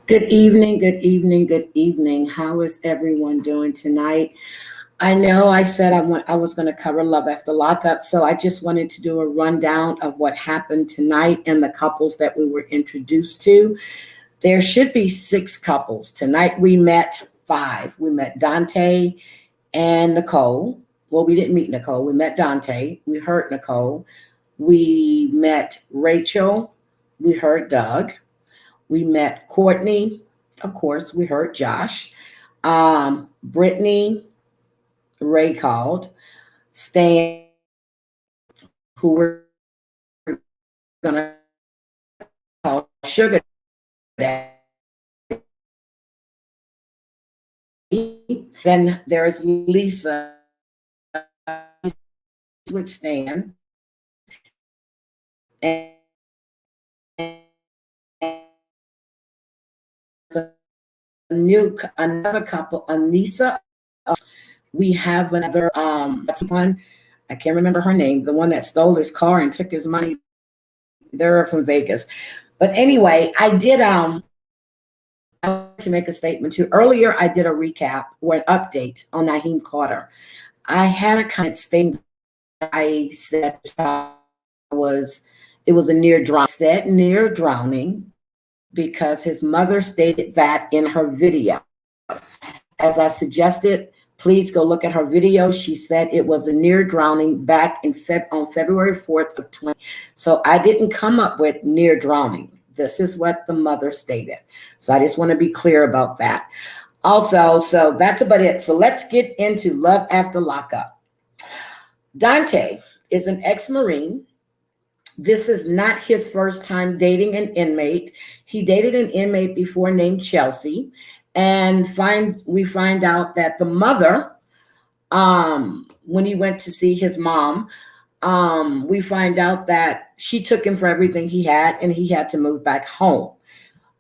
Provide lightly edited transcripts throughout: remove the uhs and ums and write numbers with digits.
Good evening, good evening, good evening. How is everyone doing tonight? I know I said I was going to cover Love After Lockup, so I just wanted to do a rundown of what happened tonight and the couples that we were introduced to. There should be six couples. Tonight we met five. We met Daonte and Nicolle. Well, we didn't meet Nicolle. We met Daonte. We heard Nicolle. We met Rachel. We heard Doug. We met Courtney, of course, we heard Josh. Brittany, Ray called. Stan, who we're going to call Sugar Daddy. Then there's Lisa with Stan. And another couple, Anissa. We have another one. I can't remember her name. The one that stole his car and took his money. They're from Vegas. But anyway, I want to make a statement too. Earlier, I did a recap or an update on Naheem Carter. I had a comment stating I said it was a near drowning. Said near drowning because his mother stated that in her video. As I suggested, please go look at her video. She said it was a near drowning back on February 4th of 20. So I didn't come up with near drowning. This is what the mother stated. So I just want to be clear about that. Also, so that's about it. So let's get into Love After Lockup. Daonte is an ex-Marine. This is not his first time dating an inmate. He dated an inmate before named Chelsea. And we find out that the mother, when he went to see his mom, we find out that she took him for everything he had and he had to move back home.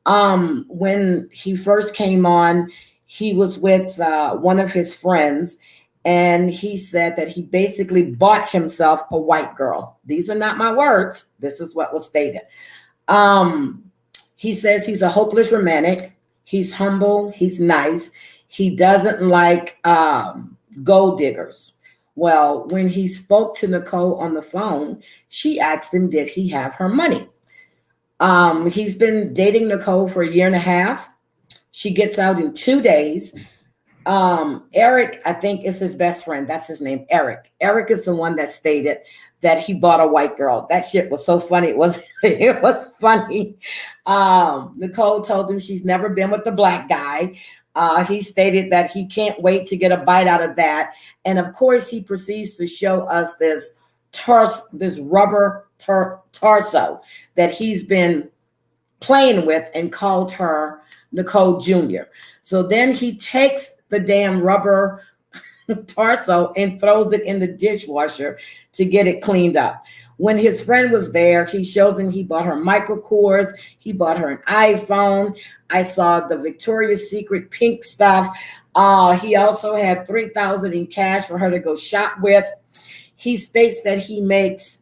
When he first came on, he was with one of his friends, and he said that he basically bought himself a white girl. These are not my words. This is what was stated. He says he's a hopeless romantic. He's humble. He's nice. He doesn't like gold diggers. Well, when he spoke to Nicolle on the phone, she asked him, did he have her money? He's been dating Nicolle for a year and a half. She gets out in 2 days. Eric, I think, is his best friend. That's his name, Eric. Eric is the one that stated that he bought a white girl. That shit was so funny. It was funny. Nicolle told him she's never been with the black guy. He stated that he can't wait to get a bite out of that. And of course, he proceeds to show us this rubber torso that he's been playing with and called her Nicolle Jr. So then he takes the damn rubber torso and throws it in the dishwasher to get it cleaned up. When his friend was there, he shows him he bought her Michael Kors. He bought her an iPhone. I saw the Victoria's Secret pink stuff. He also had $3,000 in cash for her to go shop with. He states that he makes,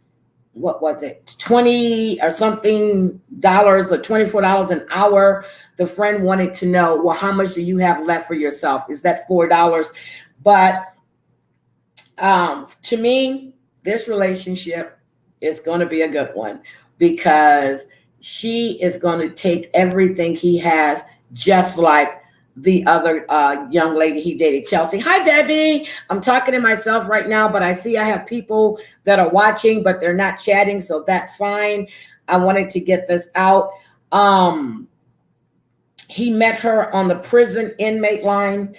what was it, 20 or something dollars or $24 an hour. The friend wanted to know, well, how much do you have left for yourself? Is that $4? But to me, this relationship is going to be a good one because she is going to take everything he has, just like the other young lady he dated, Chelsea. Hi, Debbie. I'm talking to myself right now, but I see I have people that are watching, but they're not chatting, so that's fine. I wanted to get this out. He met her on the prison inmate line.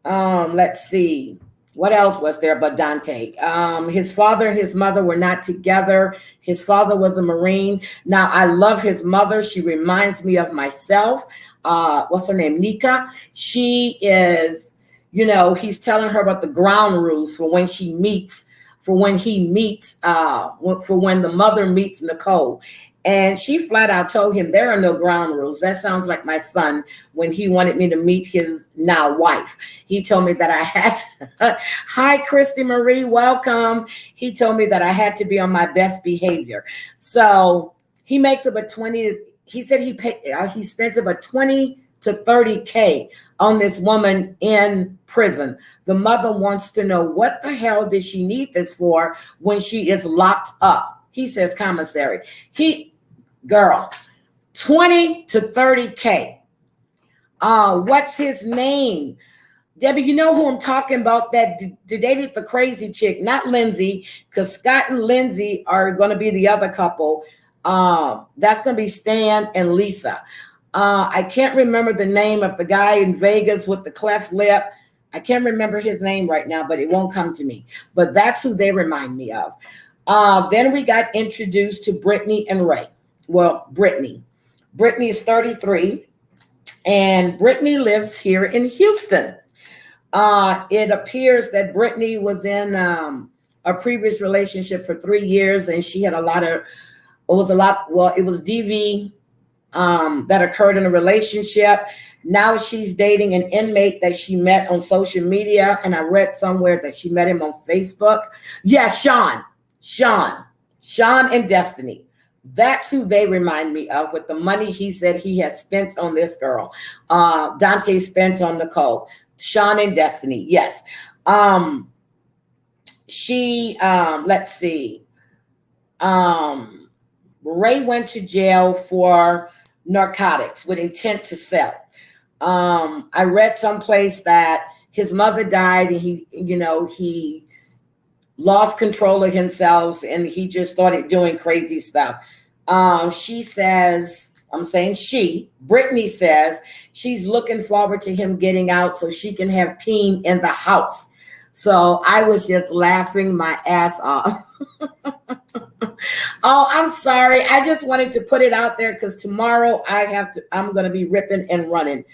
Let's see. What else was there but Daonte? His father and his mother were not together. His father was a Marine. Now, I love his mother. She reminds me of myself. What's her name? Nicolle. She is, he's telling her about the ground rules for when he meets, for when the mother meets Nicolle. And she flat out told him there are no ground rules. That sounds like my son when he wanted me to meet his now wife. He told me that I had to, hi, Christy Marie, welcome. He told me that I had to be on my best behavior. So he makes about 20, he said he spent about $20 to 30K on this woman in prison. The mother wants to know, what the hell did she need this for when she is locked up? He says, commissary. Girl, 20 to 30K. What's his name? Debbie, you know who I'm talking about, that dated the crazy chick, not Lindsay, because Scott and Lindsay are going to be the other couple. That's going to be Stan and Lisa. I can't remember the name of the guy in Vegas with the cleft lip. I can't remember his name right now, but it won't come to me. But that's who they remind me of. Then we got introduced to Brittany and Ray. Well, Brittany. Brittany is 33, and Brittany lives here in Houston. It appears that Brittany was in a previous relationship for 3 years, and she had it was DV that occurred in a relationship. Now she's dating an inmate that she met on social media, and I read somewhere that she met him on Facebook. Yeah, Sean and Destiny. That's who they remind me of, with the money he said he has spent on this girl. Daonte spent on Nicolle. Sean and Destiny, yes. Let's see. Ray went to jail for narcotics with intent to sell. I read someplace that his mother died, and he lost control of himself, and he just started doing crazy stuff. Brittany says she's looking forward to him getting out so she can have Peen in the house. So I was just laughing my ass off. Oh, I'm sorry. I just wanted to put it out there because tomorrow I'm going to be ripping and running.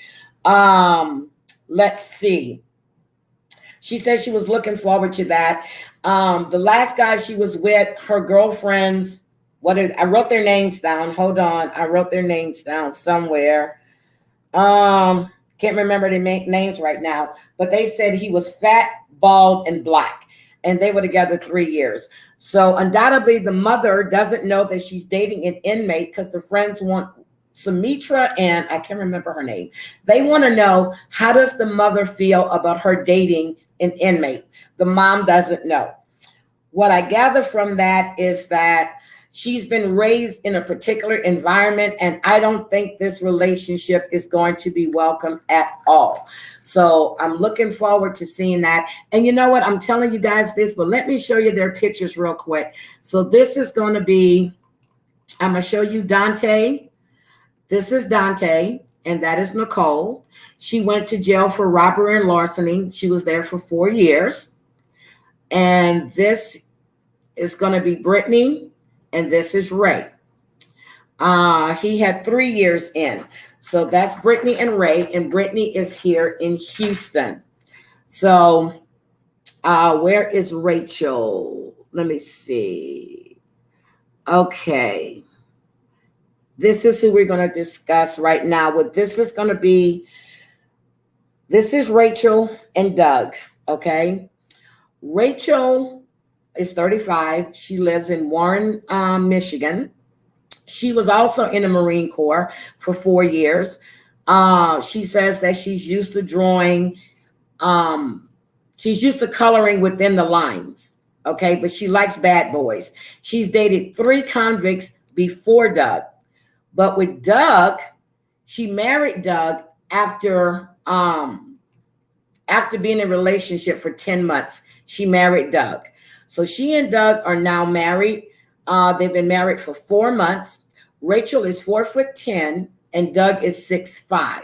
Let's see. She said she was looking forward to that. The last guy she was with, her girlfriends, I wrote their names down. Hold on. I wrote their names down somewhere. Can't remember the names right now, but they said he was fat, bald, and black, and they were together 3 years. So undoubtedly the mother doesn't know that she's dating an inmate, because the friends want Sumitra, and I can't remember her name. They want to know, how does the mother feel about her dating an inmate? The mom doesn't know. What I gather from that is that she's been raised in a particular environment, and I don't think this relationship is going to be welcome at all. So I'm looking forward to seeing that. And you know what? I'm telling you guys this, but let me show you their pictures real quick. So this is going to be, I'm going to show you Daonte. This is Daonte, and that is Nicolle. She went to jail for robbery and larceny. She was there for 4 years. And this is going to be Brittany. And this is Ray. He had 3 years in. So that's Brittany and Ray. And Brittany is here in Houston. So where is Rachel? Let me see. Okay. This is who we're going to discuss right now. This is Rachel and Doug. Okay. Rachel is 35. She lives in Warren, Michigan. She was also in the Marine Corps for 4 years. She says that she's used to drawing. She's used to coloring within the lines. Okay, but she likes bad boys. She's dated 3 convicts before Doug. But with Doug, she married Doug after being in a relationship for 10 months. She married Doug. So she and Doug are now married. They've been married for 4 months. Rachel is 4'10" and Doug is 6'5".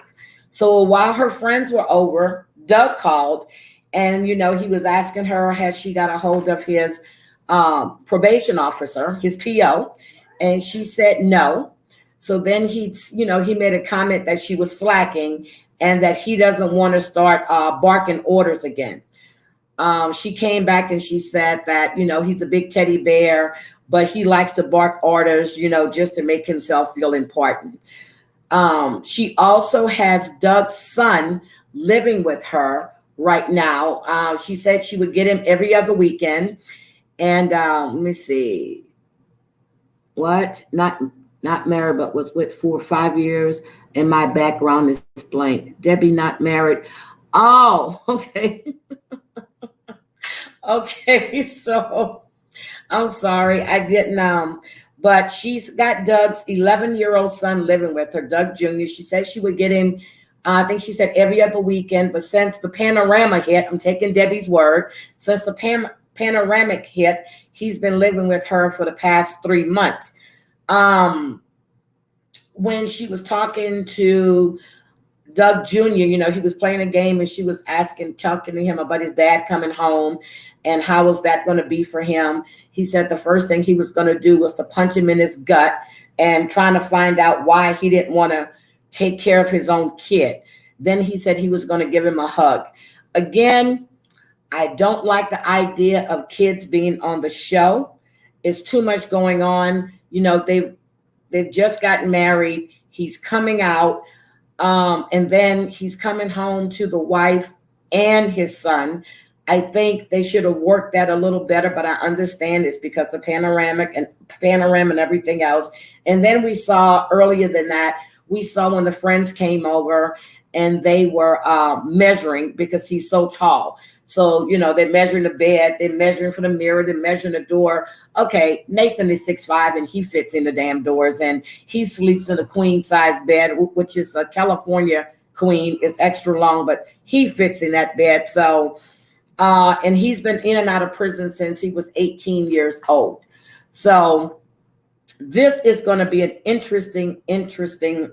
So while her friends were over, Doug called, and he was asking her, has she got a hold of his probation officer, his PO, and she said no. So then he made a comment that she was slacking and that he doesn't want to start barking orders again. She came back and she said that, he's a big teddy bear, but he likes to bark orders, just to make himself feel important. She also has Doug's son living with her right now. She said she would get him every other weekend. And let me see. Not married, but was with for 5 years. And my background is blank. Debbie, not married. Oh, okay. Okay, so I'm sorry, I didn't. But she's got Doug's 11-year-old son living with her, Doug Jr. She said she would get him, I think she said every other weekend. But since the panorama hit, I'm taking Debbie's word. Since the panoramic hit, he's been living with her for the past 3 months. When she was talking to Doug Jr., he was playing a game and she was talking to him about his dad coming home and how was that going to be for him. He said the first thing he was going to do was to punch him in his gut and trying to find out why he didn't want to take care of his own kid. Then he said he was going to give him a hug. Again, I don't like the idea of kids being on the show. It's too much going on. They've just gotten married. He's coming out. And then he's coming home to the wife and his son. I think they should have worked that a little better, but I understand it's because the panorama and everything else. And then we saw earlier than that, we saw when the friends came over and they were measuring because he's so tall. So, they're measuring the bed, they're measuring for the mirror, they're measuring the door. Okay, Nathan is 6'5" and he fits in the damn doors, and he sleeps in a queen size bed, which is a California queen. It's extra long, but he fits in that bed. So, and he's been in and out of prison since he was 18 years old. So this is going to be an interesting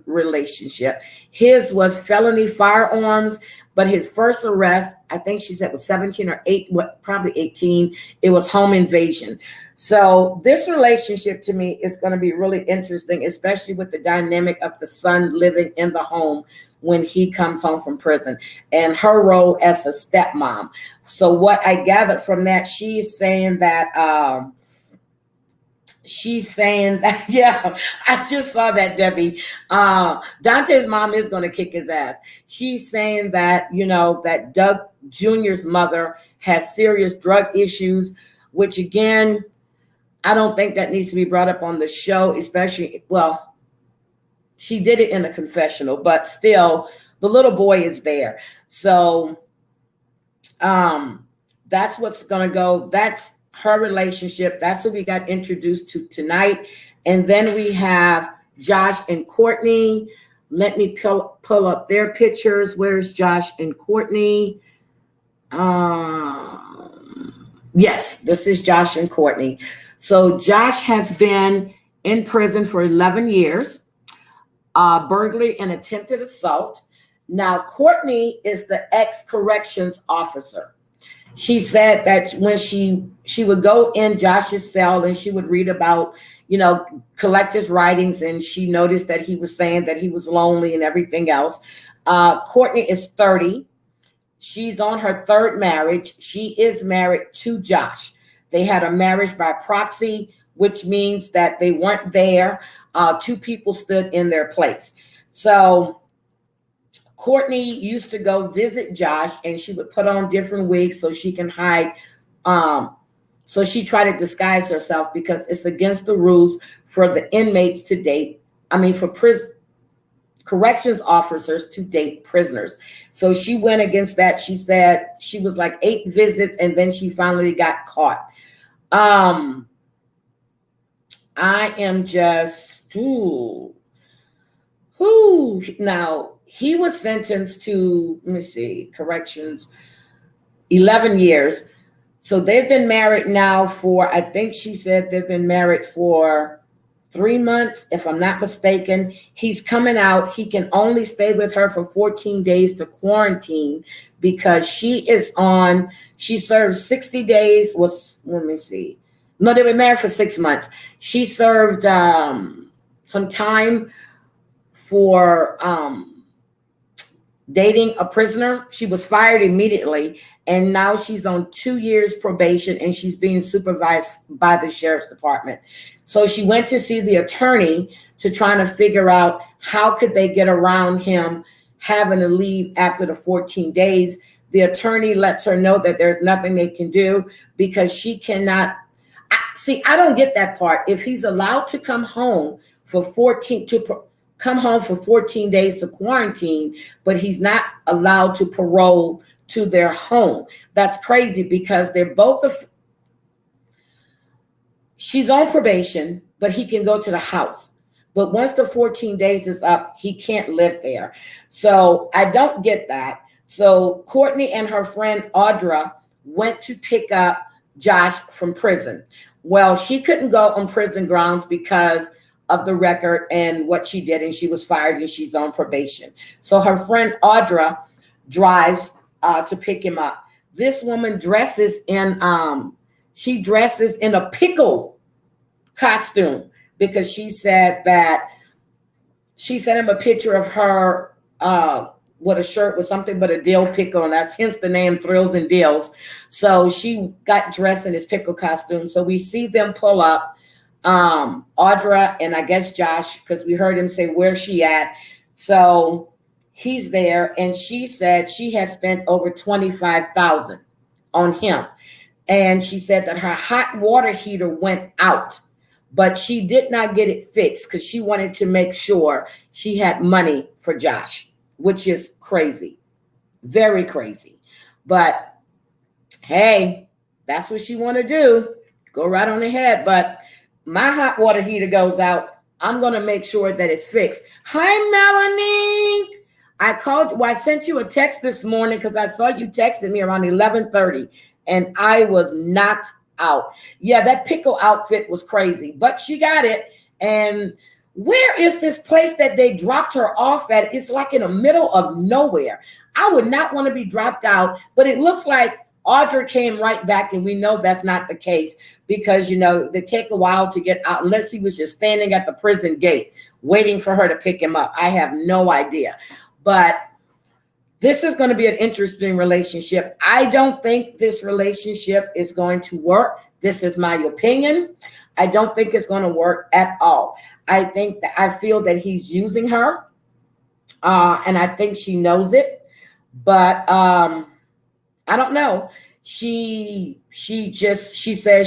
relationship. His was felony firearms, but his first arrest, I think she said was 17 or 8, probably 18. It was home invasion. So this relationship to me is going to be really interesting, especially with the dynamic of the son living in the home when he comes home from prison and her role as a stepmom. So what I gathered from that, she's saying that, yeah, I just saw that, Debbie. Dante's mom is going to kick his ass. She's saying that, that Doug Jr.'s mother has serious drug issues, which again, I don't think that needs to be brought up on the show, especially, well, she did it in a confessional, but still the little boy is there. So that's what's going to go. That's her relationship. That's what we got introduced to tonight. And then we have Josh and Courtney. Let me pull up their pictures. Where's Josh and Courtney? Yes, this is Josh and Courtney. So Josh has been in prison for 11 years, burglary and attempted assault. Now, Courtney is the ex-corrections officer. She said that when she would go in Josh's cell and she would read about, collect his writings, and she noticed that he was saying that he was lonely and everything else. Courtney is 30. She's on her third marriage. She is married to Josh. They had a marriage by proxy, which means that they weren't there. Two people stood in their place. So Courtney used to go visit Josh, and she would put on different wigs so she can hide. So she tried to disguise herself because it's against the rules for the inmates to date. For corrections officers to date prisoners. So she went against that. She said she was like 8 visits, and then she finally got caught. I am just, now. He was sentenced to, corrections, 11 years. So they've been married now for, I think she said they've been married for 3 months, if I'm not mistaken. He's coming out. He can only stay with her for 14 days to quarantine because she served 60 days. No, they were married for 6 months. She served some time for dating a prisoner. She was fired immediately, and now she's on 2 years probation, and she's being supervised by the sheriff's department. So she went to see the attorney to try to figure out how could they get around him having to leave after the 14 days. The attorney lets her know that there's nothing they can do because she cannot. I don't get that part. If he's allowed to come home for 14 come home for 14 days to quarantine, but he's not allowed to parole to their home. That's crazy because they're both she's on probation, but he can go to the house. But once the 14 days is up, he can't live there. So I don't get that. So Courtney and her friend Audra went to pick up Josh from prison. Well, she couldn't go on prison grounds because of the record and what she did, and she was fired and she's on probation. So her friend Audra drives to pick him up. This woman dresses in a pickle costume because she said that she sent him a picture of her with a shirt with something but a dill pickle, and that's hence the name Thrills and Dills. So she got dressed in this pickle costume. So we see them pull up, Audra and I guess Josh, because we heard him say, "Where's she at?" So he's there, and she said she has spent over $25,000 on him. And she said that her hot water heater went out, but she did not get it fixed because she wanted to make sure she had money for Josh, which is crazy, very crazy. But hey, that's what she want to do. Go right on ahead. But my hot water heater goes out. I'm going to make sure that it's fixed. Hi, Melanie. I called you. Well, I sent you a text this morning because I saw you texted me around 11:30 and I was knocked out. Yeah, that pickle outfit was crazy, but she got it. And where is this place that they dropped her off at? It's like in the middle of nowhere. I would not want to be dropped out, but it looks like Audra came right back, and we know that's not the case because, you know, they take a while to get out unless he was just standing at the prison gate waiting for her to pick him up. I have no idea. But this is going to be an interesting relationship. I don't think this relationship is going to work. This is my opinion. I don't think it's going to work at all. I feel that he's using her, and I think she knows it. But I don't know. She says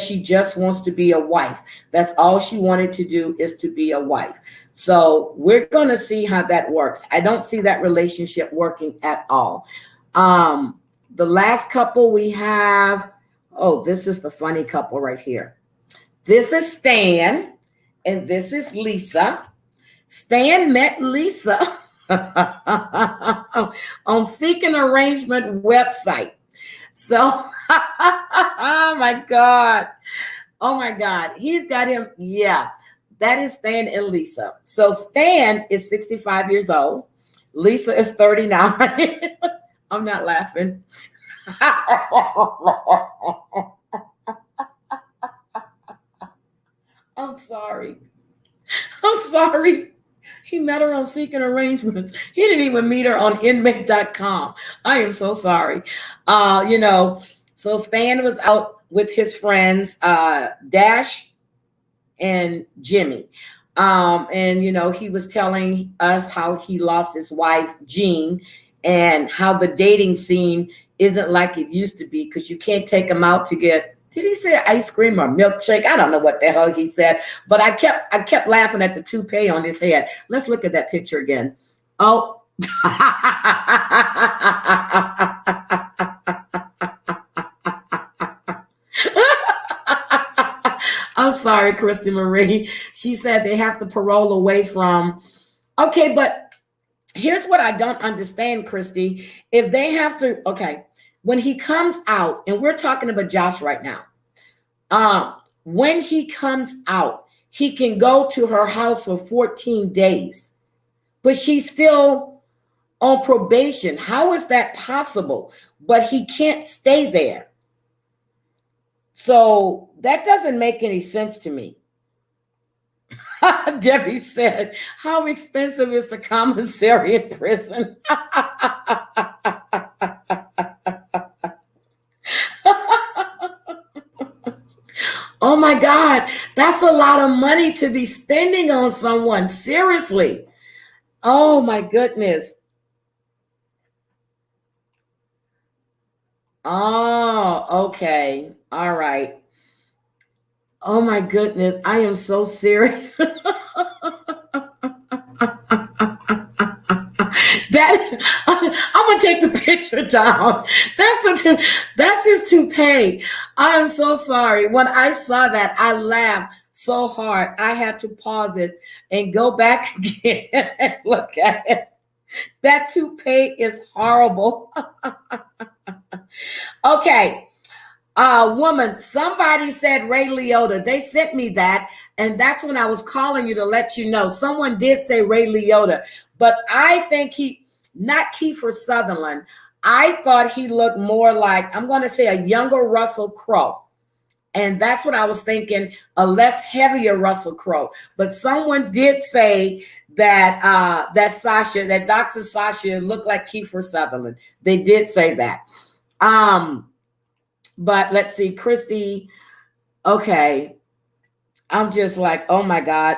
she just wants to be a wife. That's all she wanted to do, is to be a wife. So we're going to see how that works. I don't see that relationship working at all. The last couple we have, this is the funny couple right here. This is Stan and this is Lisa. Stan met Lisa on Seeking Arrangement website. So, oh my God. He's got him. Yeah, that is Stan and Lisa. So Stan is 65 years old. Lisa is 39. I'm not laughing. I'm sorry. He met her on Seeking Arrangements. He didn't even meet her on inmate.com. I am so sorry. So Stan was out with his friends, Dash and Jimmy. He was telling us how he lost his wife, Jean, and how the dating scene isn't like it used to be because you can't take them out to get, did he say ice cream or milkshake? I don't know what the hell he said, but I kept laughing at the toupee on his head. Let's look at that picture again. Oh. I'm sorry, Christy Marie. She said they have to parole away from. Okay, but here's what I don't understand, Christy. If they have to, when he comes out, and we're talking about Josh right now. When he comes out, he can go to her house for 14 days, but she's still on probation. How is that possible? But he can't stay there. So that doesn't make any sense to me. Debbie said, how expensive is the commissary in prison? Oh my God, that's a lot of money to be spending on someone. Seriously. Oh my goodness. Oh, okay. All right. Oh my goodness. I am so serious. That I'm gonna take the picture down. That's his toupee. I'm so sorry. When I saw that, I laughed so hard. I had to pause it and go back again and look at it. That toupee is horrible. Okay. Woman, somebody said Ray Liotta. They sent me that, and that's when I was calling you to let you know. Someone did say Ray Liotta, but I think not Kiefer Sutherland. I thought he looked more like, I'm going to say, a younger Russell Crowe. And that's what I was thinking, a less heavier Russell Crowe. But someone did say that that Dr. Sasha looked like Kiefer Sutherland. They did say that. But let's see, Christy. Okay. I'm just like, oh my God.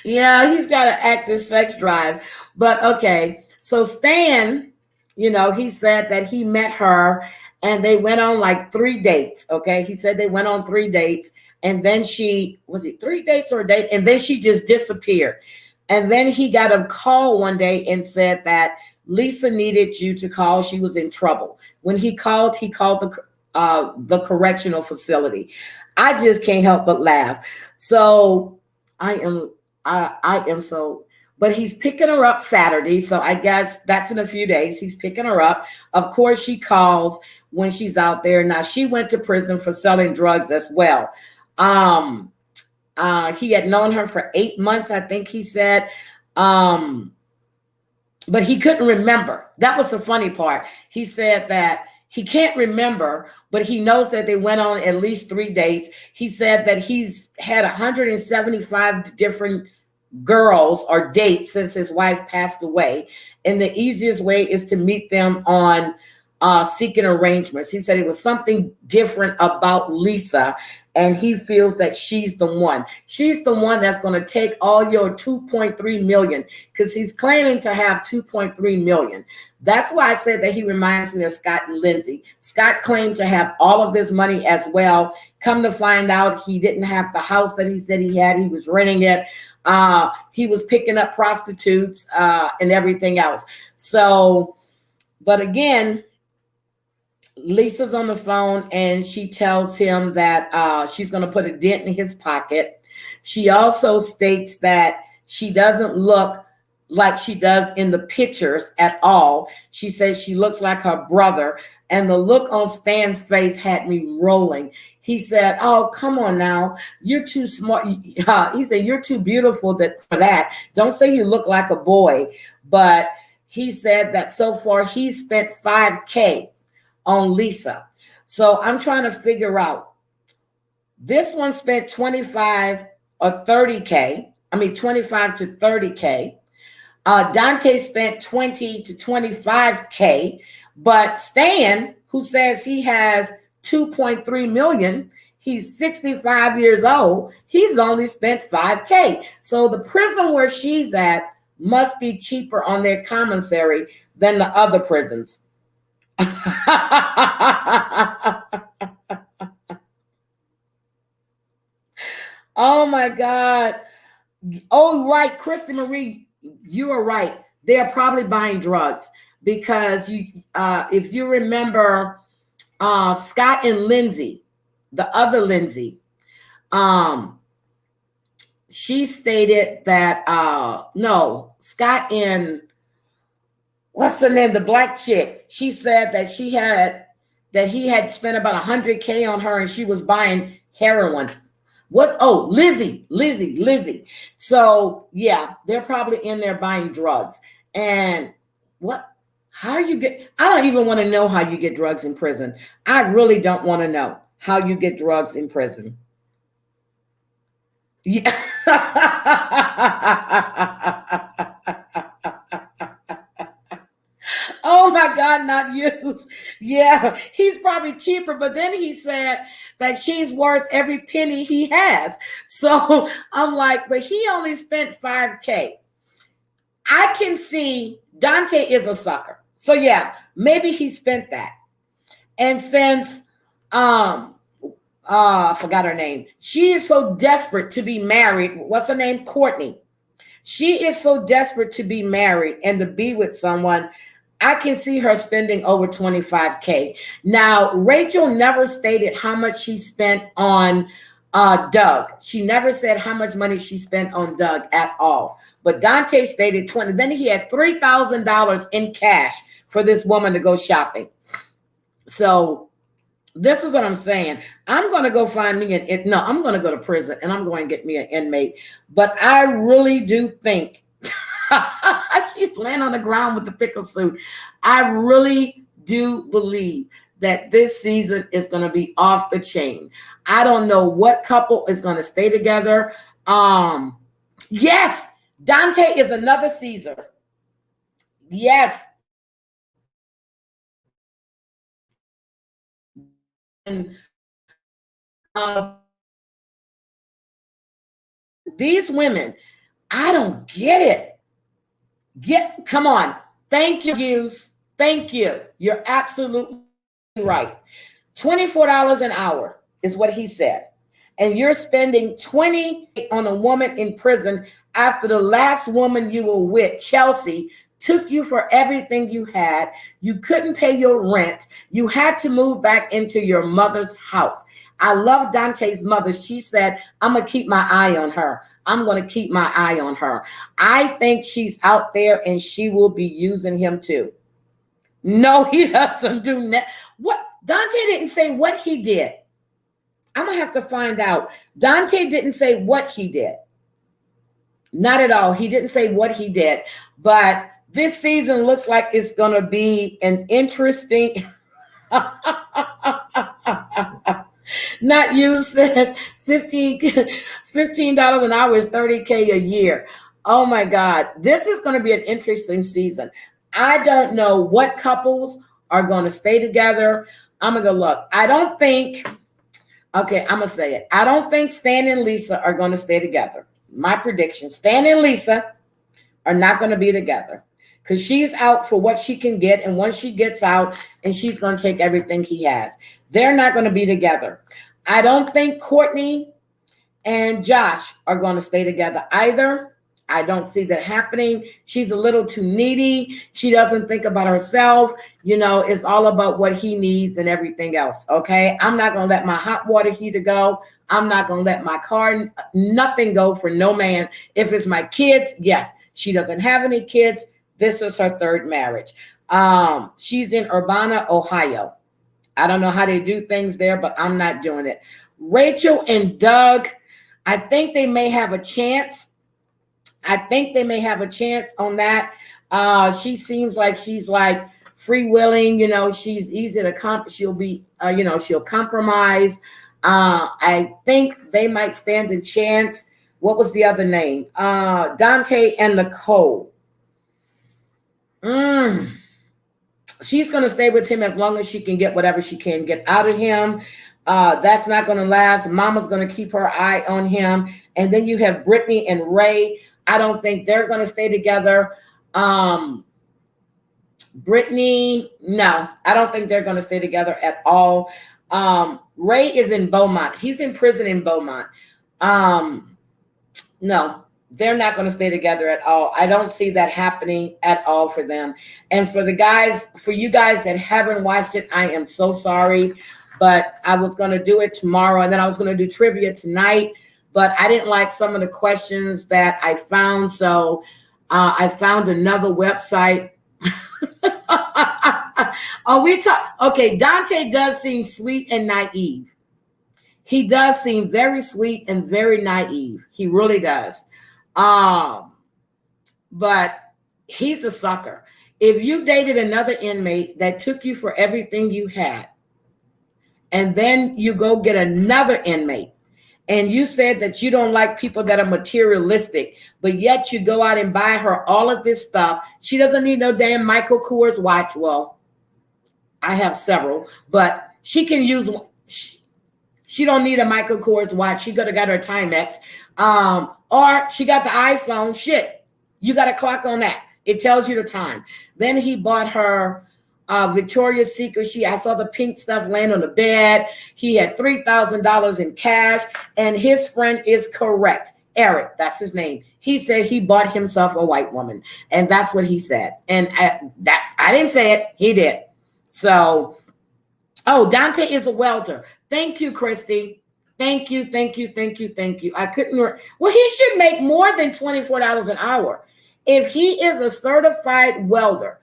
Yeah, he's got an active sex drive. But okay. So Stan, he said that he met her and they went on like 3 dates. Okay. He said they went on 3 dates. And then was it 3 dates or a date? And then she just disappeared. And then he got a call one day and said that Lisa needed you to call. She was in trouble. When he called the correctional facility. I just can't help but laugh. So I am so, but he's picking her up Saturday. So I guess that's in a few days. He's picking her up. Of course, she calls when she's out there. Now, she went to prison for selling drugs as well. He had known her for 8 months, I think he said. But he couldn't remember. That was the funny part. He said that he can't remember, but he knows that they went on at least 3 dates. He said that he's had 175 different girls or dates since his wife passed away. And the easiest way is to meet them on seeking arrangements. He said it was something different about Lisa, and he feels that she's the one. She's the one that's going to take all your 2.3 million, because he's claiming to have 2.3 million. That's why I said that he reminds me of Scott and Lindsay. Scott claimed to have all of this money as well. Come to find out, he didn't have the house that he said he had. He was renting it. He was picking up prostitutes and everything else. So, but again, Lisa's on the phone and she tells him that she's going to put a dent in his pocket. She also states that she doesn't look like she does in the pictures at all. She says she looks like her brother, and the look on Stan's face had me rolling. He said, oh, come on now. You're too smart. He said, you're too beautiful for that. Don't say you look like a boy. But he said that so far he spent $5,000 on Lisa. So I'm trying to figure out. This one spent 25 or 30K. I mean, 25 to 30K. Daonte spent 20 to 25K. But Stan, who says he has 2.3 million, he's 65 years old, he's only spent 5K. So the prison where she's at must be cheaper on their commissary than the other prisons. Oh my God. Oh, right. Christy Marie, you are right. They're probably buying drugs because if you remember Scott and Lindsay, the other Lindsay, she stated that, no, Scott and what's her name? The black chick. She said that he had spent about 100K on her and she was buying heroin. Lizzie. So yeah, they're probably in there buying drugs. And I don't even want to know how you get drugs in prison. I really don't want to know how you get drugs in prison. Yeah. Oh my God, not used. Yeah, he's probably cheaper, but then he said that she's worth every penny he has. So I'm like, but he only spent 5K. I can see Daonte is a sucker. So yeah, maybe he spent that. And since I forgot her name. She is so desperate to be married. What's her name? Courtney. She is so desperate to be married and to be with someone. I can see her spending over 25K. Now, Rachel never stated how much she spent on Doug. She never said how much money she spent on Doug at all. But Daonte stated 20. Then he had $3,000 in cash for this woman to go shopping. So this is what I'm saying. I'm going to go find me I'm going to go to prison and I'm going to get me an inmate. But I really do think she's laying on the ground with the pickle suit. I really do believe that this season is going to be off the chain. I don't know what couple is going to stay together. Yes, Daonte is another Caesar. Yes. And these women, I don't get it. Come on. Thank you. Thank you. You're absolutely right. $24 an hour is what he said. And you're spending $20 on a woman in prison after the last woman you were with, Chelsea, took you for everything you had. You couldn't pay your rent. You had to move back into your mother's house. I love Daonte's mother. She said, I'm going to keep my eye on her. I'm going to keep my eye on her. I think she's out there and she will be using him too. No, he doesn't do that. What? Daonte didn't say what he did. I'm going to have to find out. Daonte didn't say what he did. Not at all. He didn't say what he did. But this season looks like it's going to be an interesting... Not you says $15 an hour is $30K a year. Oh my God. This is going to be an interesting season. I don't know what couples are going to stay together. I'm going to go look. I don't think, okay, I'm going to say it. I don't think Stan and Lisa are going to stay together. My prediction, Stan and Lisa are not going to be together because she's out for what she can get. And once she gets out, and she's going to take everything he has. They're not going to be together. I don't think Courtney and Josh are going to stay together either. I don't see that happening. She's a little too needy. She doesn't think about herself. You know, it's all about what he needs and everything else. Okay. I'm not going to let my hot water heater go. I'm not going to let my car, nothing go for no man. If it's my kids, yes. She doesn't have any kids. This is her third marriage. She's in Urbana, Ohio. I don't know how they do things there, but I'm not doing it. Rachel and Doug, I think they may have a chance. I think they may have a chance on that. She seems like she's like freewheeling, you know, she's easy to she'll be, she'll compromise. I think they might stand a chance. What was the other name? Daonte and Nicolle. She's going to stay with him as long as she can get whatever she can get out of him. That's not going to last. Mama's going to keep her eye on him. And then you have Brittany and Ray. I don't think they're going to stay together. Brittany, no, I don't think they're going to stay together at all. Ray is in Beaumont. He's in prison in Beaumont. No, they're not going to stay together at all. I don't see that happening at all for them. And for the guys, for you guys that haven't watched it, I am so sorry. But I was going to do it tomorrow, and then I was going to do trivia tonight. But I didn't like some of the questions that I found. So I found another website. Okay, Daonte does seem sweet and naive. He does seem very sweet and very naive. He really does. But he's a sucker. If you dated another inmate that took you for everything you had, and then you go get another inmate, and you said that you don't like people that are materialistic, but yet you go out and buy her all of this stuff. She doesn't need no damn Michael Kors watch. Well, I have several, but she can use one. She don't need a Michael Kors watch. She could have got her Timex. Or she got the iPhone. Shit, you got a clock on that. It tells you the time. Then he bought her Victoria's Secret. I saw the pink stuff laying on the bed. He had $3,000 in cash, and his friend is correct. Eric, that's his name. He said he bought himself a white woman, and that's what he said. And I didn't say it. He did. So, Daonte is a welder. Thank you, Christy. Thank you. I couldn't. Well, he should make more than $24 an hour. If he is a certified welder,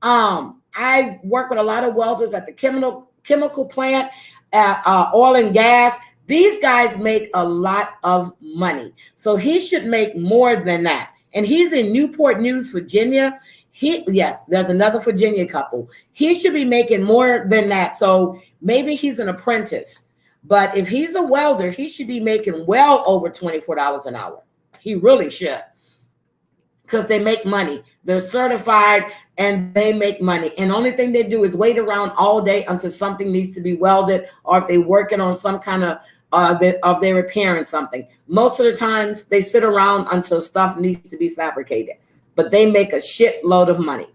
I work with a lot of welders at the chemical plant, oil and gas. These guys make a lot of money. So he should make more than that. And he's in Newport News, Virginia. Yes, there's another Virginia couple. He should be making more than that. So maybe he's an apprentice. But if he's a welder, he should be making well over $24 an hour. He really should. Because they make money. They're certified and they make money. And the only thing they do is wait around all day until something needs to be welded, or if they're working on some kind of they're repairing something. Most of the times they sit around until stuff needs to be fabricated. But they make a shitload of money.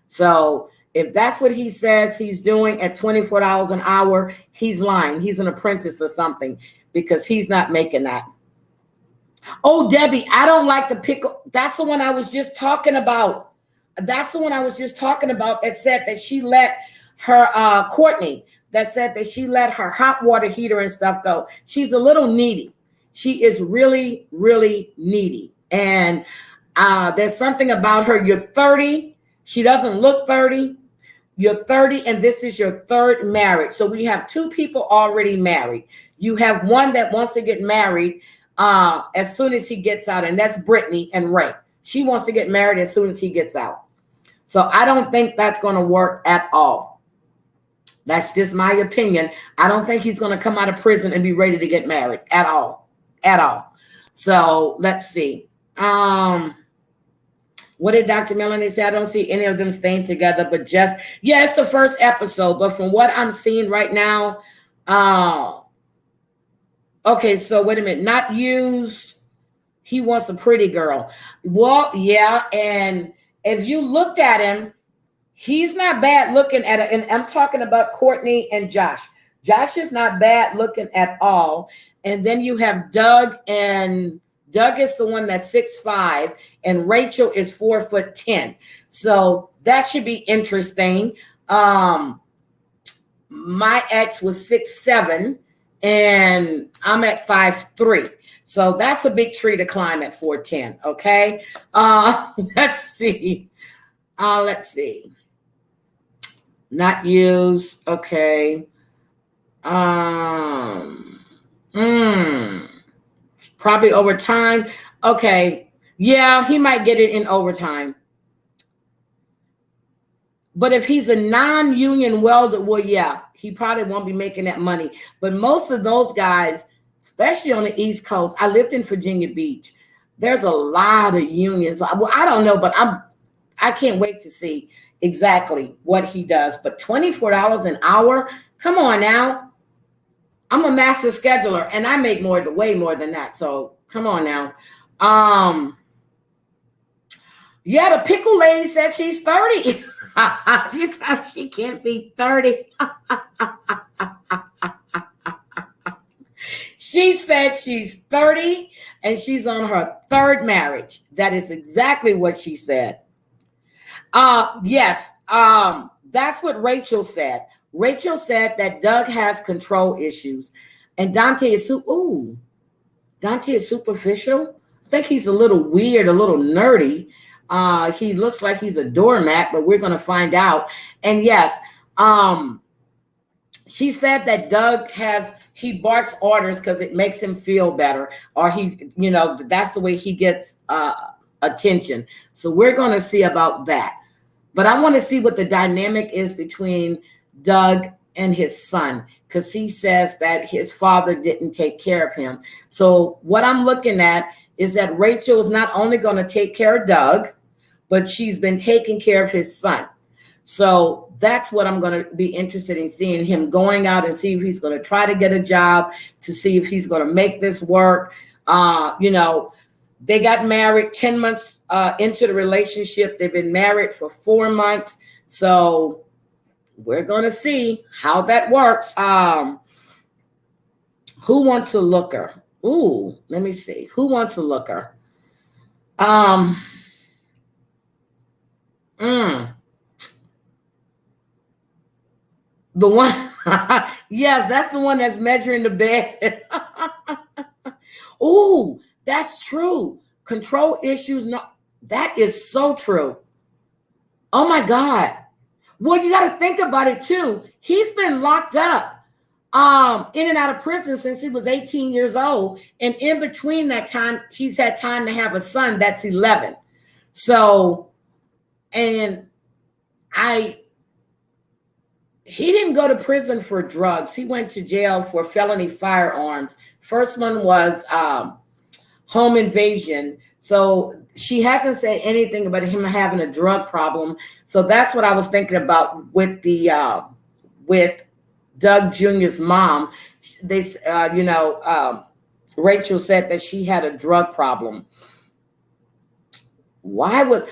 So if that's what he says he's doing at $24 an hour, he's lying. He's an apprentice or something, because he's not making that. Oh, Debbie, I don't like the pickle. That's the one I was just talking about. That said that she let her, Courtney, that said that she let her hot water heater and stuff go. She's a little needy. She is really, really needy. And there's something about her. You're 30. She doesn't look 30. You're 30, and this is your third marriage. So we have two people already married. You have one that wants to get married as soon as he gets out, and that's Brittany and Ray. She wants to get married as soon as he gets out. So I don't think that's going to work at all. That's just my opinion. I don't think he's going to come out of prison and be ready to get married at all. So let's see. What did Dr. Melanie say? I don't see any of them staying together, but just, yeah, it's the first episode. But from what I'm seeing right now, okay, so wait a minute. Not used. He wants a pretty girl. Well, yeah, and if you looked at him, he's not bad looking at it. And I'm talking about Courtney and Josh. Josh is not bad looking at all. And then you have Doug, and Doug is the one that's 6'5", and Rachel is 4'10". So that should be interesting. My ex was 6'7", and I'm at 5'3". So that's a big tree to climb at 4'10". Okay. Let's see. Not used. Okay. Probably overtime. Okay. Yeah, he might get it in overtime. But if he's a non-union welder, well, yeah, he probably won't be making that money. But most of those guys, especially on the East Coast, I lived in Virginia Beach. There's a lot of unions. Well, I don't know, but I can't wait to see exactly what he does. But $24 an hour, come on now. I'm a master scheduler, and I make way more than that. So come on now. Yeah, the pickle lady said she's 30. She can't be 30. She said she's 30 and she's on her third marriage. That is exactly what she said. Yes, that's what Rachel said. Rachel said that Doug has control issues, and Daonte is Daonte is superficial. I think he's a little weird, a little nerdy. He looks like he's a doormat, but we're going to find out. And yes, she said that Doug he barks orders because it makes him feel better, or that's the way he gets attention. So we're going to see about that. But I want to see what the dynamic is between Doug and his son, because he says that his father didn't take care of him. So what I'm looking at is that Rachel is not only going to take care of Doug, but she's been taking care of his son. So that's what I'm going to be interested in seeing, him going out and see if he's going to try to get a job, to see if he's going to make this work. They got married 10 months into the relationship. They've been married for 4 months. So we're going to see how that works. Who wants a looker? Ooh, let me see. Who wants a looker? The one, yes, that's the one that's measuring the bed. Ooh, that's true. Control issues. No, that is so true. Oh my God. Well, you got to think about it too. He's been locked up in and out of prison since he was 18 years old. And in between that time, he's had time to have a son that's 11. So, and he didn't go to prison for drugs. He went to jail for felony firearms. First one was home invasion. So she hasn't said anything about him having a drug problem. So that's what I was thinking about with the with Doug Jr.'s mom. Rachel said that she had a drug problem. Why would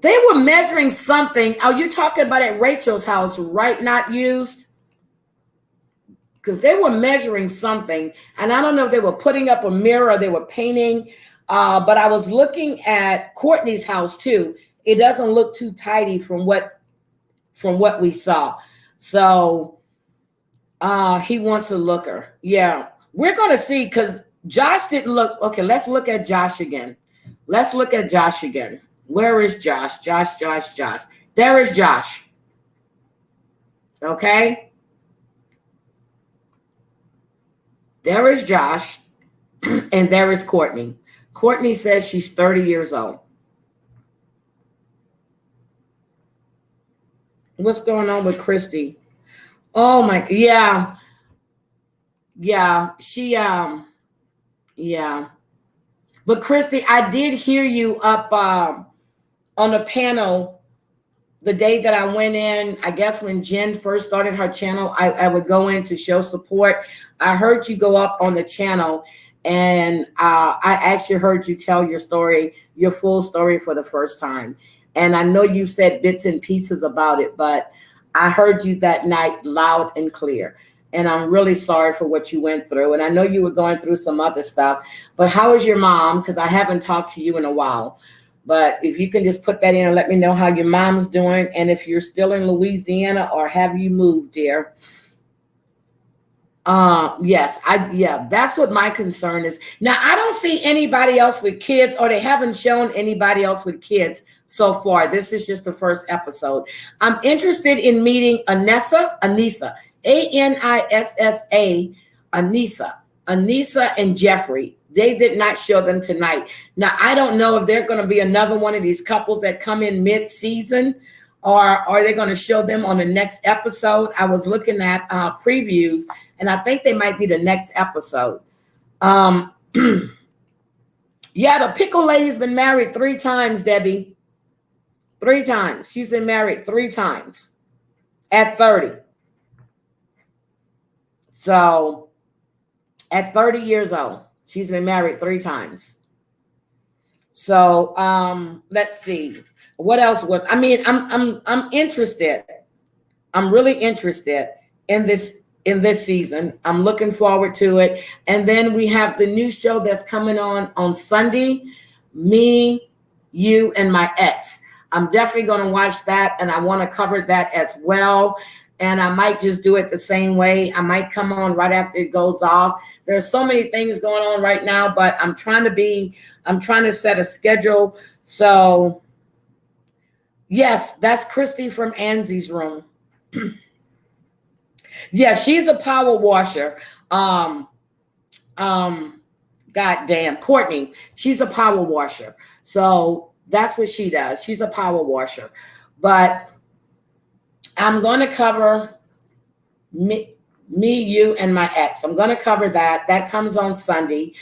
they were measuring something? Oh, you're talking about at Rachel's house, right? Not used? Because they were measuring something. And I don't know if they were putting up a mirror or they were painting. But I was looking at Courtney's house too. It doesn't look too tidy from what we saw. So he wants a looker. Yeah. We're going to see, because Josh didn't look. Okay, let's look at Josh again. Let's look at Josh again. Where is Josh? Josh. There is Josh. Okay. There is Josh. And there is Courtney. Courtney says she's 30 years old. What's going on with Christy? Oh my, yeah. Yeah, she, yeah. But Christy, I did hear you up on a panel the day that I went in. I guess when Jen first started her channel, I would go in to show support. I heard you go up on the channel, and I actually heard you tell your story, your full story for the first time. And I know you said bits and pieces about it, but I heard you that night loud and clear. And I'm really sorry for what you went through. And I know you were going through some other stuff. But how is your mom? Because I haven't talked to you in a while. But if you can just put that in and let me know how your mom's doing. And if you're still in Louisiana or have you moved, dear? Yes, that's what my concern is. Now, I don't see anybody else with kids, or they haven't shown anybody else with kids so far. This is just the first episode. I'm interested in meeting Anissa, Anissa, Anissa and Jeffrey. They did not show them tonight. Now, I don't know if they're going to be another one of these couples that come in mid-season, or are they going to show them on the next episode? I was looking at previews, and I think they might be the next episode. Yeah, the pickle lady's been married 3 times, Debbie. 3 times. She's been married 3 times at 30. So at 30 years old, she's been married 3 times. So let's see. What else was, I mean, I'm interested. I'm really interested in this season. I'm looking forward to it. And then we have the new show that's coming on Sunday, Me, You, and My Ex. I'm definitely going to watch that, and I want to cover that as well. And I might just do it the same way. I might come on right after it goes off. There's so many things going on right now, but I'm trying to set a schedule. So yes, that's Christy from Anzie's room. Yeah, she's a power washer. Goddamn, Courtney, she's a power washer. So that's what she does. She's a power washer. But I'm going to cover me, You, and My Ex. I'm going to cover that. That comes on Sunday.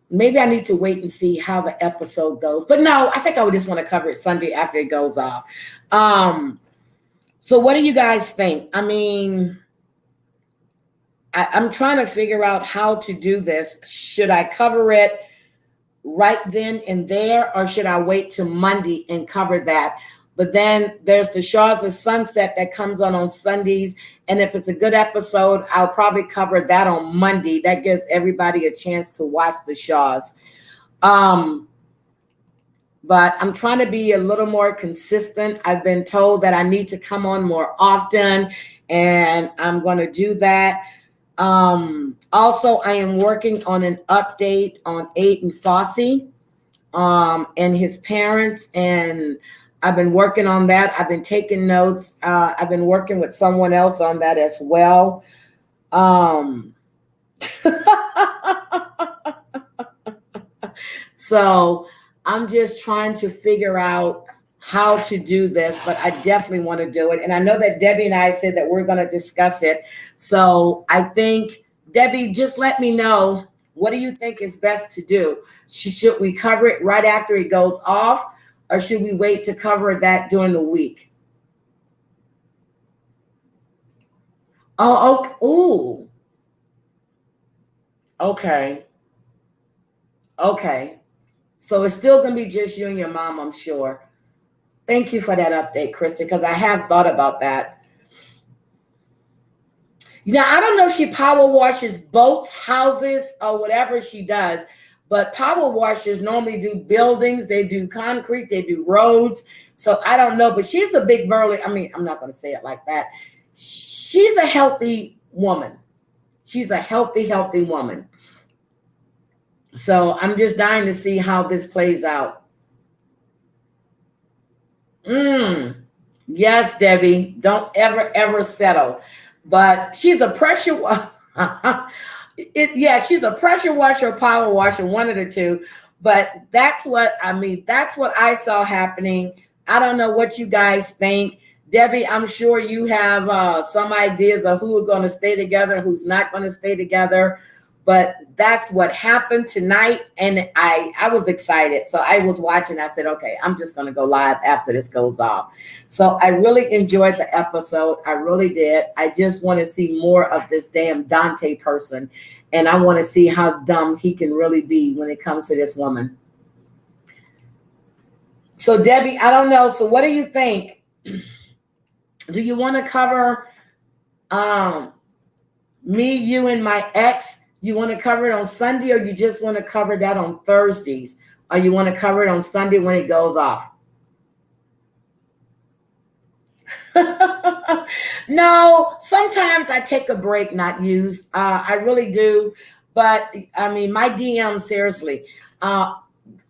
Maybe I need to wait and see how the episode goes. But no, I think I would just want to cover it Sunday after it goes off. So what do you guys think? I mean, I'm trying to figure out how to do this. Should I cover it right then and there, or should I wait till Monday and cover that? But then there's the Shaws of Sunset that comes on Sundays. And if it's a good episode, I'll probably cover that on Monday. That gives everybody a chance to watch the Shaws. But I'm trying to be a little more consistent. I've been told that I need to come on more often, and I'm going to do that. Also, I am working on an update on Aiden Fossey and his parents, and I've been working on that. I've been taking notes. I've been working with someone else on that as well. So I'm just trying to figure out how to do this, but I definitely want to do it. And I know that Debbie and I said that we're going to discuss it. So I think, Debbie, just let me know, what do you think is best to do? Should we cover it right after it goes off, or should we wait to cover that during the week? Oh, okay. Ooh. Okay. Okay. So it's still going to be just you and your mom, I'm sure. Thank you for that update, Kristen, because I have thought about that. I don't know if she power washes boats, houses, or whatever she does, but power washers normally do buildings. They do concrete. They do roads. So I don't know, but she's a big burly. I mean, I'm not going to say it like that. She's a healthy woman. She's a healthy woman. So I'm just dying to see how this plays out. Yes, Debbie, don't ever settle. But she's a pressure she's a pressure washer, power washer, one of the two. But that's what I saw happening. I don't know what you guys think. Debbie, I'm sure you have some ideas of who are going to stay together, who's not going to stay together. But that's what happened tonight, and I was excited. So I was watching. I said, okay, I'm just going to go live after this goes off. So I really enjoyed the episode. I really did. I just want to see more of this damn Daonte person, and I want to see how dumb he can really be when it comes to this woman. So, Debbie, I don't know. So what do you think? Do you want to cover me, you, and my ex? You want to cover it on Sunday, or you just want to cover that on Thursdays? Or you want to cover it on Sunday when it goes off? No, sometimes I take a break, not used. I really do. But I mean, my DM, seriously, I'm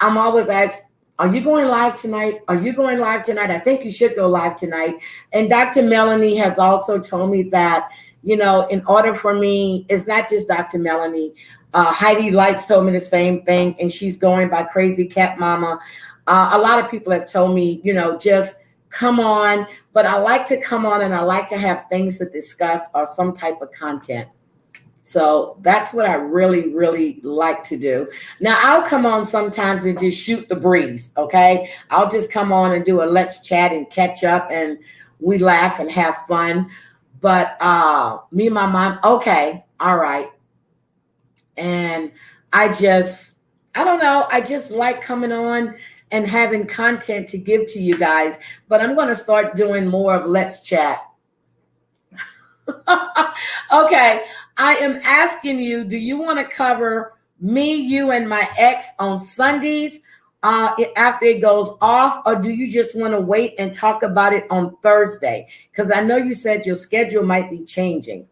always asked, are you going live tonight? Are you going live tonight? I think you should go live tonight. And Dr. Melanie has also told me that, in order for me, it's not just Dr. Melanie. Heidi Lights told me the same thing, and she's going by Crazy Cat Mama. A lot of people have told me, just come on. But I like to come on, and I like to have things to discuss or some type of content. So that's what I really, really like to do. Now, I'll come on sometimes and just shoot the breeze, okay? I'll just come on and do a let's chat and catch up, and we laugh and have fun. But me and my mom, okay, all right. And I don't know. I just like coming on and having content to give to you guys. But I'm going to start doing more of Let's Chat. Okay, I am asking you, do you want to cover me, you, and my ex on Sundays after it goes off, or do you just want to wait and talk about it on Thursday? Because I know you said your schedule might be changing.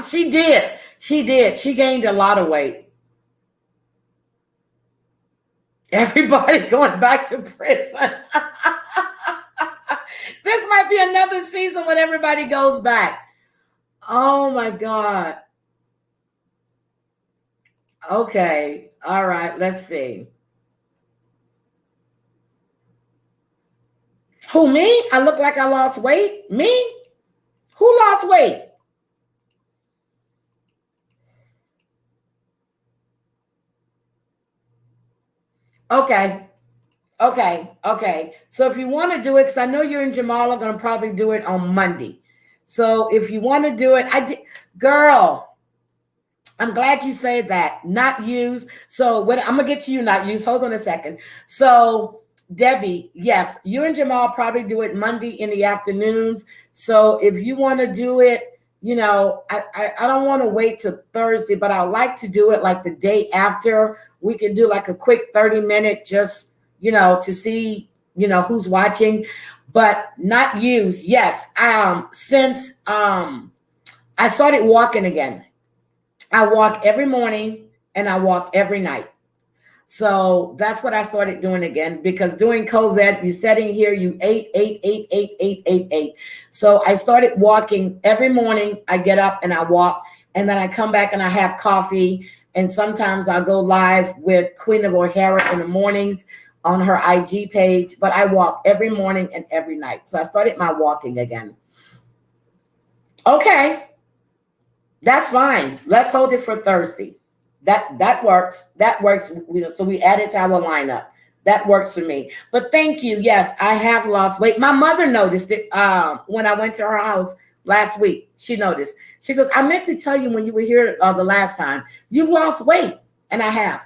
She did. She gained a lot of weight. Everybody going back to prison. This might be another season when everybody goes back. Oh my God. Okay. All right. Let's see. Who, me? I look like I lost weight? Me? Who lost weight? Okay. So if you want to do it, because I know you're in Jamal, I'm going to probably do it on Monday. So if you want to do it, girl, I'm glad you said that. Not used. So what I'm gonna get to you, not used. Hold on a second. So Debbie, yes, you and Jamal probably do it Monday in the afternoons. So if you want to do it, I don't want to wait till Thursday, but I like to do it like the day after. We can do like a quick 30-minute just, to see, who's watching, but not used. Yes. Since I started walking again. I walk every morning and I walk every night. So that's what I started doing again, because during COVID, you sat in here, you ate. So I started walking every morning. I get up and I walk, and then I come back and I have coffee. And sometimes I'll go live with Queen of O'Hara in the mornings on her IG page, but I walk every morning and every night. So I started my walking again. Okay. That's fine. Let's hold it for Thursday. That works. That works. So we add it to our lineup. That works for me. But thank you. Yes, I have lost weight. My mother noticed it when I went to her house last week. She noticed. She goes, I meant to tell you when you were here the last time, you've lost weight. And I have.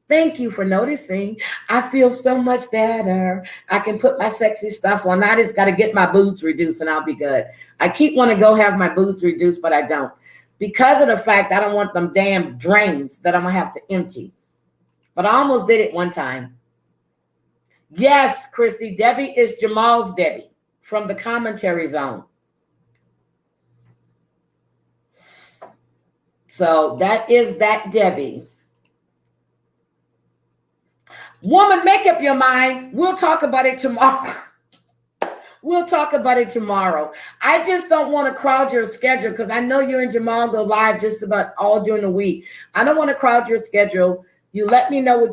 Thank you for noticing. I feel so much better. I can put my sexy stuff on. I just got to get my boobs reduced and I'll be good. I keep wanting to go have my boobs reduced, but I don't. Because of the fact I don't want them damn drains that I'm going to have to empty. But I almost did it one time. Yes, Christy, Debbie is Jamal's Debbie from the commentary zone. So that is that Debbie. Woman, make up your mind. We'll talk about it tomorrow. We'll talk about it tomorrow. I just don't want to crowd your schedule because I know you and Jamal go live just about all during the week. I don't want to crowd your schedule. You let me know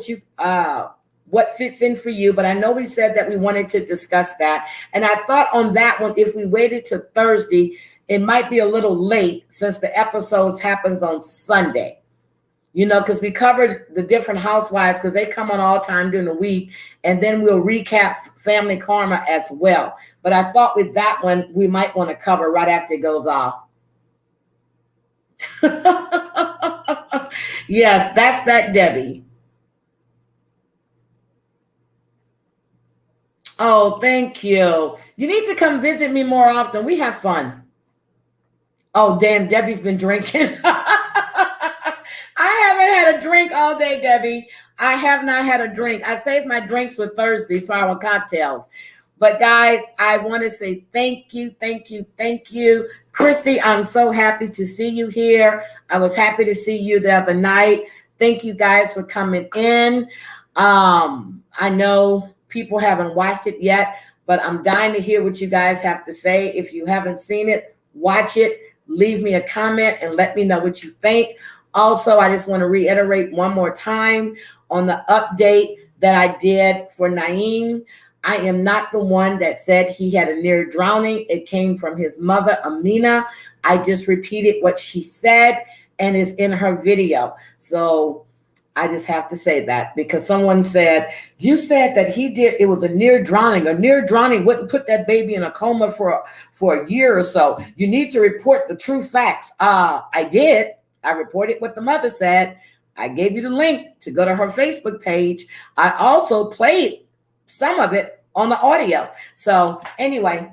what fits in for you, but I know we said that we wanted to discuss that. And I thought on that one, if we waited till Thursday, it might be a little late since the episodes happens on Sunday. Because we covered the different housewives because they come on all time during the week. And then we'll recap Family Karma as well. But I thought with that one, we might want to cover right after it goes off. Yes, that's that Debbie. Oh, thank you. You need to come visit me more often. We have fun. Oh, damn, Debbie's been drinking. I haven't had a drink all day, Debbie. I have not had a drink. I saved my drinks for Thursday for our cocktails. But guys, I want to say thank you. Christy, I'm so happy to see you here. I was happy to see you the other night. Thank you guys for coming in. I know people haven't watched it yet, but I'm dying to hear what you guys have to say. If you haven't seen it, watch it. Leave me a comment and let me know what you think. Also, I just want to reiterate one more time on the update that I did for Naeem. I am not the one that said he had a near drowning. It came from his mother, Amina. I just repeated what she said and it's in her video. So I just have to say that because someone said, you said that it was a near drowning. A near drowning wouldn't put that baby in a coma for a year or so. You need to report the true facts. I did. I reported what the mother said. I gave you the link to go to her Facebook page. I also played some of it on the audio. So anyway,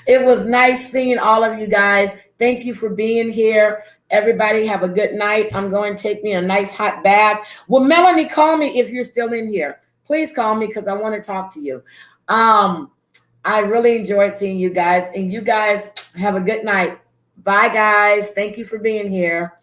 it was nice seeing all of you guys. Thank you for being here. Everybody have a good night. I'm going to take me a nice hot bath. Well, Melanie, call me if you're still in here. Please call me because I want to talk to you. I really enjoyed seeing you guys, and you guys have a good night. Bye, guys. Thank you for being here.